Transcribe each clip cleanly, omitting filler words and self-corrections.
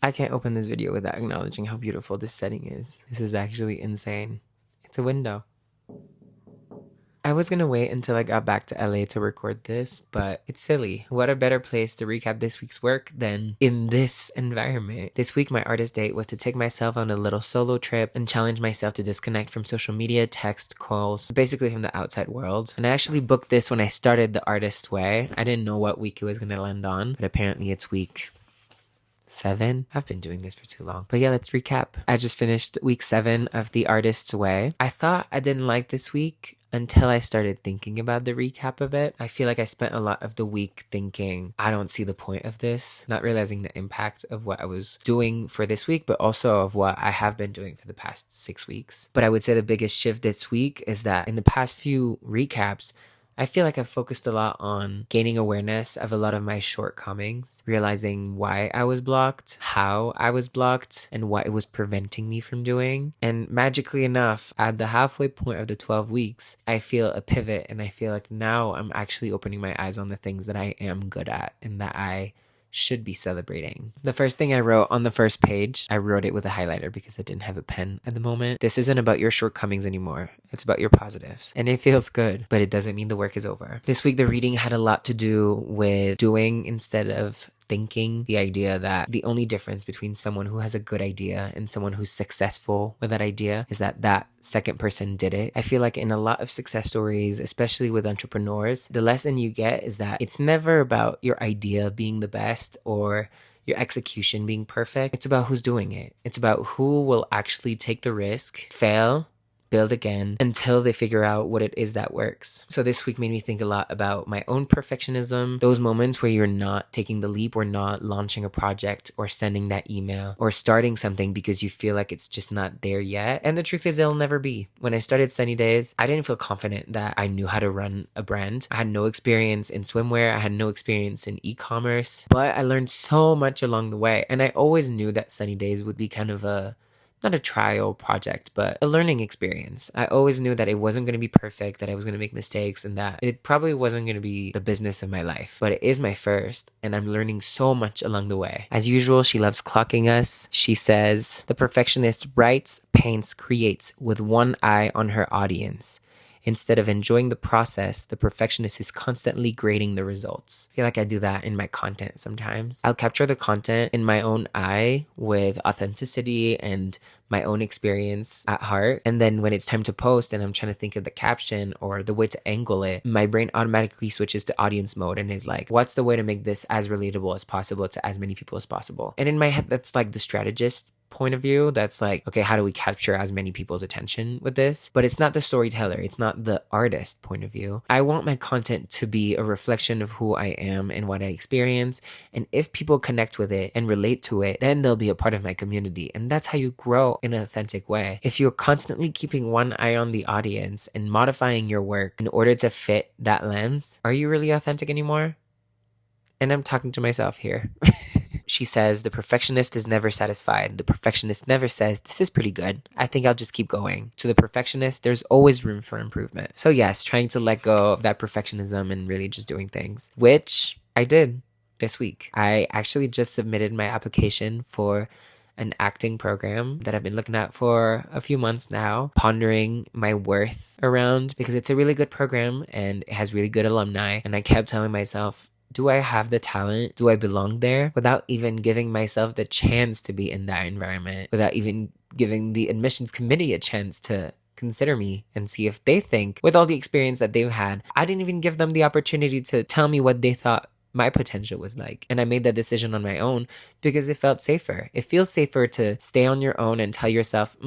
I can't open this video without acknowledging how beautiful this setting is. This is actually insane. It's a window. I was gonna wait until I got back to LA to record this, but it's silly. What a better place to recap this week's work than in this environment. This week, my artist date was to take myself on a little solo trip and challenge myself to disconnect from social media, text, calls, basically from the outside world. And I actually booked this when I started The Artist Way. I didn't know what week it was gonna land on, but apparently it's week 7. I've been doing this for too long. But yeah, let's recap. I just finished week 7 of The Artist's Way. I thought I didn't like this week until I started thinking about the recap of it. I feel like I spent a lot of the week thinking, I don't see the point of this, not realizing the impact of what I was doing for this week, but also of what I have been doing for the past 6 weeks. But I would say the biggest shift this week is that in the past few recaps, I feel like I've focused a lot on gaining awareness of a lot of my shortcomings, realizing why I was blocked, how I was blocked, and what it was preventing me from doing. And magically enough, at the halfway point of the 12 weeks, I feel a pivot, and I feel like now I'm actually opening my eyes on the things that I am good at and that I should be celebrating. The first thing I wrote on the first page, I wrote it with a highlighter because I didn't have a pen at the moment. This isn't about your shortcomings anymore. It's about your positives. And it feels good, but it doesn't mean the work is over. This week, the reading had a lot to do with doing instead of thinking. The idea that the only difference between someone who has a good idea and someone who's successful with that idea is that that second person did it. I feel like in a lot of success stories, especially with entrepreneurs, the lesson you get is that it's never about your idea being the best or your execution being perfect. It's about who's doing it. It's about who will actually take the risk, fail, build again until they figure out what it is that works. So this week made me think a lot about my own perfectionism, those moments where you're not taking the leap or not launching a project or sending that email or starting something because you feel like it's just not there yet. And the truth is it'll never be. When I started Sunny Days, I didn't feel confident that I knew how to run a brand. I had no experience in swimwear. I had no experience in e-commerce, but I learned so much along the way. And I always knew that Sunny Days would be kind of not a trial project, but a learning experience. I always knew that it wasn't going to be perfect, that I was going to make mistakes, and that it probably wasn't going to be the business of my life. But it is my first, and I'm learning so much along the way. As usual, she loves clocking us. She says, the perfectionist writes, paints, creates with one eye on her audience. Instead of enjoying the process, the perfectionist is constantly grading the results. I feel like I do that in my content sometimes. I'll capture the content in my own eye with authenticity and my own experience at heart. And then when it's time to post and I'm trying to think of the caption or the way to angle it, my brain automatically switches to audience mode and is like, what's the way to make this as relatable as possible to as many people as possible? And in my head, that's like the strategist point of view. That's like, okay, how do we capture as many people's attention with this? But it's not the storyteller. It's not the artist point of view. I want my content to be a reflection of who I am and what I experience. And if people connect with it and relate to it, then they'll be a part of my community. And that's how you grow in an authentic way. If you're constantly keeping one eye on the audience and modifying your work in order to fit that lens, are you really authentic anymore? And I'm talking to myself here. She says, the perfectionist is never satisfied. The perfectionist never says, this is pretty good. I think I'll just keep going. To the perfectionist, there's always room for improvement. So yes, trying to let go of that perfectionism and really just doing things, which I did this week. I actually just submitted my application for an acting program that I've been looking at for a few months now, pondering my worth around, because it's a really good program and it has really good alumni. And I kept telling myself, do I have the talent? Do I belong there? Without even giving myself the chance to be in that environment, without even giving the admissions committee a chance to consider me and see if they think, with all the experience that they've had, I didn't even give them the opportunity to tell me what they thought my potential was like. And I made that decision on my own because it felt safer. It feels safer to stay on your own and tell yourself,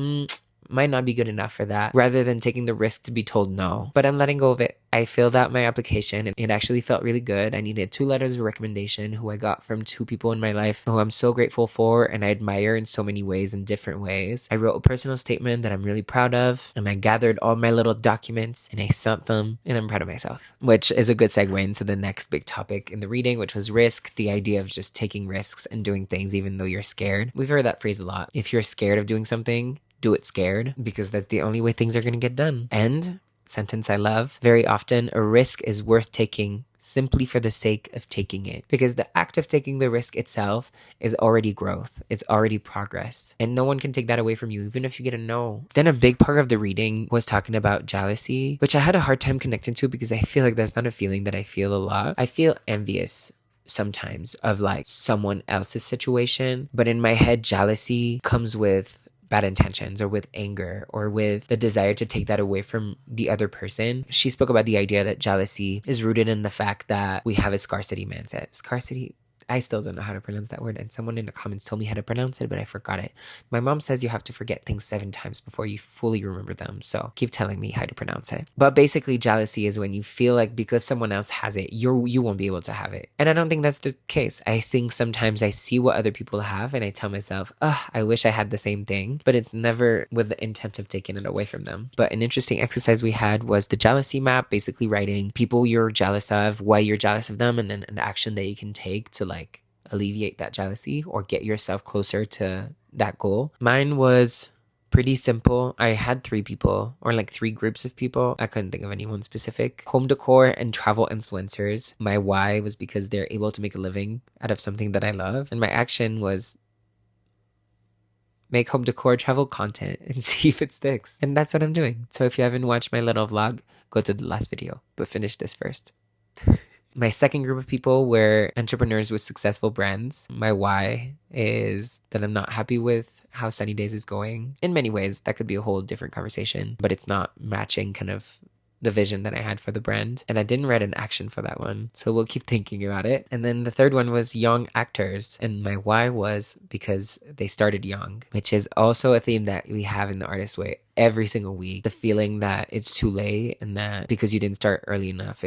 might not be good enough for that, rather than taking the risk to be told no. But I'm letting go of it. I filled out my application and it actually felt really good. I needed 2 letters of recommendation who I got from 2 people in my life who I'm so grateful for and I admire in so many ways, in different ways. I wrote a personal statement that I'm really proud of, and I gathered all my little documents and I sent them, and I'm proud of myself, which is a good segue into the next big topic in the reading, which was risk, the idea of just taking risks and doing things even though you're scared. We've heard that phrase a lot. If you're scared of doing something, do it scared, because that's the only way things are going to get done. And sentence I love. Very often, a risk is worth taking simply for the sake of taking it. Because the act of taking the risk itself is already growth. It's already progress. And no one can take that away from you, even if you get a no. Then a big part of the reading was talking about jealousy, which I had a hard time connecting to because I feel like that's not a feeling that I feel a lot. I feel envious sometimes of like someone else's situation, but in my head, jealousy comes with bad intentions or with anger or with the desire to take that away from the other person. She spoke about the idea that jealousy is rooted in the fact that we have a scarcity mindset. Scarcity, I still don't know how to pronounce that word, and someone in the comments told me how to pronounce it, but I forgot it. My mom says you have to forget things 7 times before you fully remember them, so keep telling me how to pronounce it. But basically, jealousy is when you feel like because someone else has it, you won't be able to have it. And I don't think that's the case. I think sometimes I see what other people have and I tell myself, I wish I had the same thing, but it's never with the intent of taking it away from them. But an interesting exercise we had was the jealousy map, basically writing people you're jealous of, why you're jealous of them, and then an action that you can take to like alleviate that jealousy or get yourself closer to that goal. Mine was pretty simple. I had 3 people, or like 3 groups of people. I couldn't think of anyone specific. Home decor and travel influencers. My why was because they're able to make a living out of something that I love. And my action was make home decor travel content and see if it sticks. And that's what I'm doing. So if you haven't watched my little vlog, go to the last video, but finish this first. My second group of people were entrepreneurs with successful brands. My why is that I'm not happy with how Sunny Days is going. In many ways, that could be a whole different conversation, but it's not matching kind of the vision that I had for the brand. And I didn't write an action for that one, so we'll keep thinking about it. And then the third one was young actors. And my why was because they started young, which is also a theme that we have in the Artist Way every single week. The feeling that it's too late and that because you didn't start early enough,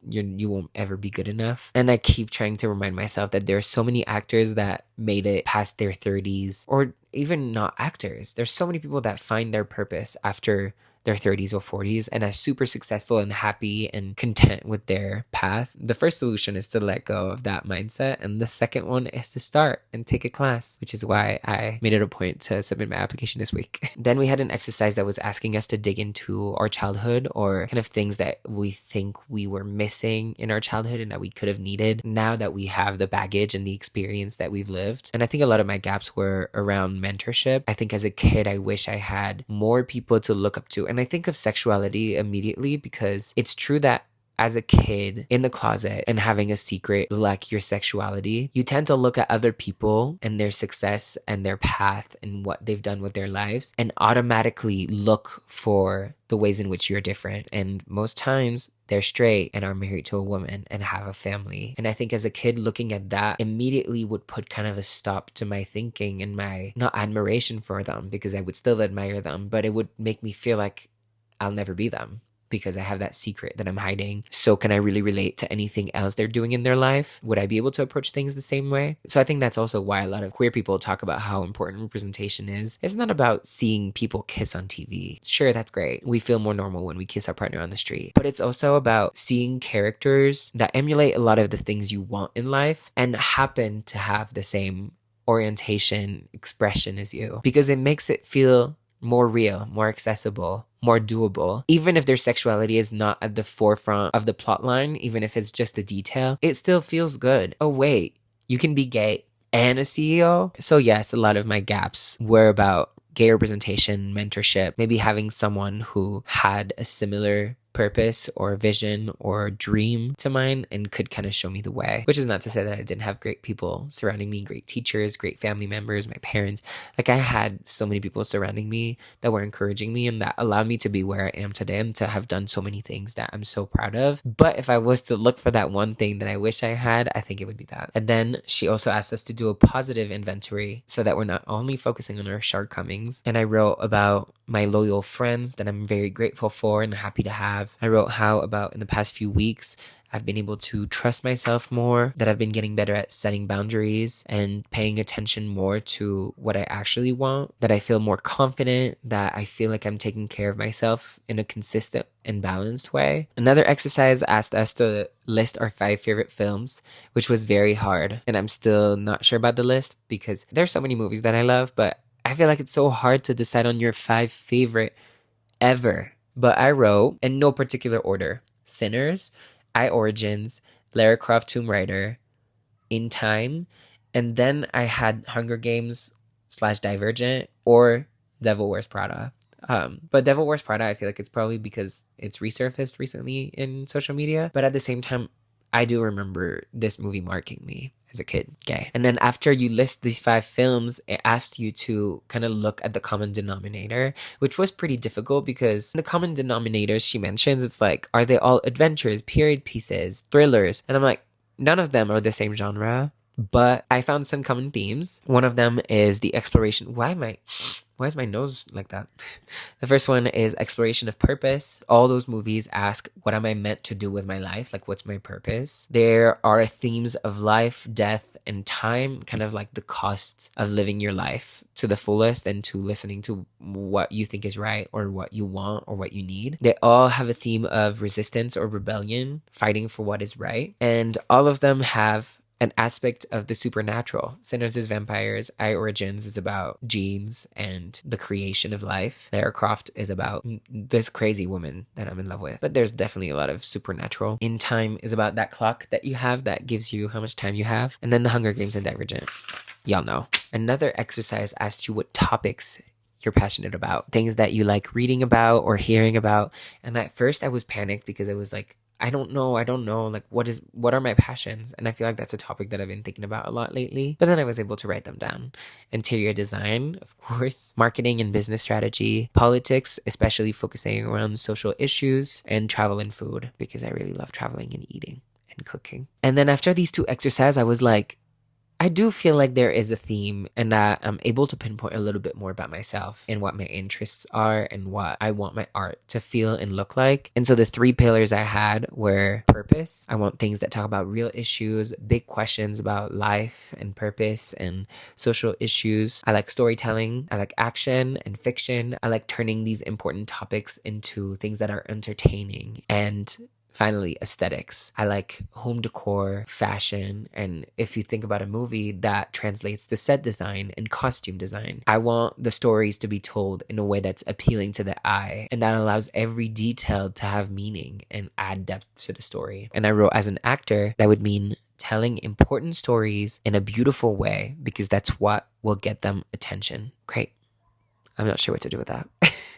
you won't ever be good enough. And I keep trying to remind myself that there are so many actors that made it past their 30s, or even not actors. There's so many people that find their purpose after their 30s or 40s and are super successful and happy and content with their path. The first solution is to let go of that mindset, and the second one is to start and take a class, which is why I made it a point to submit my application this week. Then we had an exercise that was asking us to dig into our childhood, or kind of things that we think we were missing in our childhood and that we could have needed now that we have the baggage and the experience that we've lived. And I think a lot of my gaps were around mentorship. I think as a kid, I wish I had more people to look up to. And I think of sexuality immediately because it's true that as a kid in the closet and having a secret like your sexuality, you tend to look at other people and their success and their path and what they've done with their lives and automatically look for the ways in which you're different. And most times they're straight and are married to a woman and have a family. And I think as a kid looking at that immediately would put kind of a stop to my thinking and my not admiration for them, because I would still admire them, but it would make me feel like I'll never be them because I have that secret that I'm hiding. So can I really relate to anything else they're doing in their life? Would I be able to approach things the same way? So I think that's also why a lot of queer people talk about how important representation is. It's not about seeing people kiss on TV. Sure, that's great. We feel more normal when we kiss our partner on the street. But it's also about seeing characters that emulate a lot of the things you want in life and happen to have the same orientation, expression as you, because it makes it feel more real, more accessible, more doable. Even if their sexuality is not at the forefront of the plot line, even if it's just a detail, it still feels good. Oh wait, you can be gay and a CEO? So yes, a lot of my gaps were about gay representation, mentorship, maybe having someone who had a similar purpose or vision or dream to mine and could kind of show me the way. Which is not to say that I didn't have great people surrounding me, great teachers, great family members, my parents. Like I had so many people surrounding me that were encouraging me and that allowed me to be where I am today and to have done so many things that I'm so proud of. But if I was to look for that one thing that I wish I had, I think it would be that. And then she also asked us to do a positive inventory so that we're not only focusing on our shortcomings. And I wrote about my loyal friends that I'm very grateful for and happy to have. I wrote how about in the past few weeks, I've been able to trust myself more, that I've been getting better at setting boundaries and paying attention more to what I actually want, that I feel more confident, that I feel like I'm taking care of myself in a consistent and balanced way. Another exercise asked us to list our 5 favorite films, which was very hard. And I'm still not sure about the list because there's so many movies that I love, but I feel like it's so hard to decide on your 5 favorite ever. But I wrote, in no particular order, Sinners, I Origins, Lara Croft Tomb Raider, In Time, and then I had Hunger Games slash Divergent or Devil Wears Prada. But Devil Wears Prada, I feel like it's probably because it's resurfaced recently in social media. But at the same time, I do remember this movie marking me as a kid. Okay. And then after you list these 5 films, it asked you to kind of look at the common denominator, which was pretty difficult because the common denominators she mentions, it's like, are they all adventures, period pieces, thrillers? And I'm like, none of them are the same genre, but I found some common themes. One of them is the exploration. Why is my nose like that? The first one is exploration of purpose. All those movies ask, what am I meant to do with my life? Like, what's my purpose? There are themes of life, death, and time, kind of like the cost of living your life to the fullest and to listening to what you think is right or what you want or what you need. They all have a theme of resistance or rebellion, fighting for what is right. And all of them have an aspect of the supernatural. Sinners is vampires. I Origins is about genes and the creation of life. Lara Croft is about this crazy woman that I'm in love with. But there's definitely a lot of supernatural. In Time is about that clock that you have that gives you how much time you have. And then the Hunger Games and Divergent. Y'all know. Another exercise asks you what topics you're passionate about, things that you like reading about or hearing about. And at first I was panicked because I was like, I don't know. Like, what are my passions? And I feel like that's a topic that I've been thinking about a lot lately. But then I was able to write them down. Interior design, of course, marketing and business strategy, politics, especially focusing around social issues, and travel and food, because I really love traveling and eating and cooking. And then after these 2 exercises, I was like, I do feel like there is a theme and that I'm able to pinpoint a little bit more about myself and what my interests are and what I want my art to feel and look like. And so the 3 pillars I had were purpose. I want things that talk about real issues, big questions about life and purpose and social issues. I like storytelling. I like action and fiction. I like turning these important topics into things that are entertaining. And finally, aesthetics. I like home decor, fashion, and if you think about a movie, that translates to set design and costume design. I want the stories to be told in a way that's appealing to the eye, and that allows every detail to have meaning and add depth to the story. And I wrote, as an actor, that would mean telling important stories in a beautiful way, because that's what will get them attention. Great. I'm not sure what to do with that.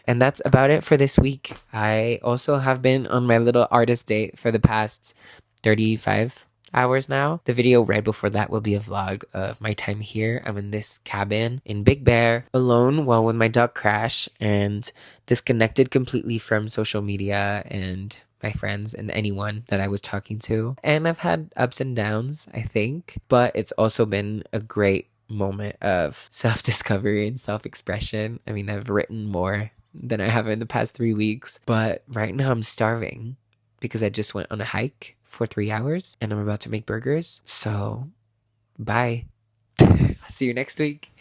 And that's about it for this week. I also have been on my little artist date for the past 35 hours now. The video right before that will be a vlog of my time here. I'm in this cabin in Big Bear, alone while with my dog Crash, and disconnected completely from social media and my friends and anyone that I was talking to. And I've had ups and downs, I think, but it's also been a great moment of self-discovery and self-expression. I mean, I've written more than I have in the past 3 weeks, but right now I'm starving because I just went on a hike for 3 hours and I'm about to make burgers. So bye. See you next week.